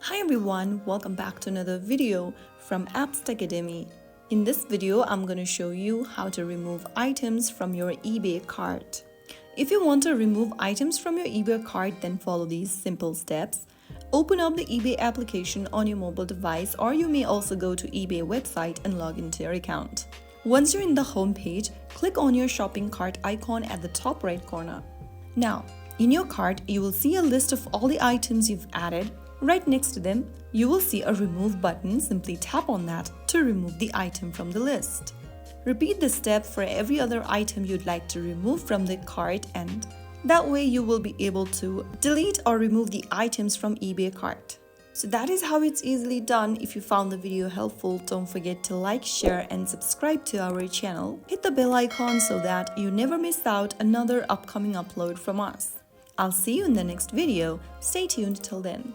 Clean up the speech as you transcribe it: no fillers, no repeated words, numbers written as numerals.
Hi everyone, welcome back to another video from Apps Academy. In this video, I'm going to show you how to remove items from your eBay cart. If you want to remove items from your eBay cart, then follow these simple steps. Open up the eBay application on your mobile device, or you may also go to eBay website and log into your account. Once you're in the home page, click on your shopping cart icon at the top right corner. Now, in your cart, you will see a list of all the items you've added. Right next to them, you will see a remove button. Simply tap on that to remove the item from the list. Repeat this step for every other item you'd like to remove from the cart, and that way you will be able to delete or remove the items from eBay cart. So that is how it's easily done. If you found the video helpful, don't forget to like, share and subscribe to our channel. Hit the bell icon so that you never miss out another upcoming upload from us. I'll see you in the next video. Stay tuned till then.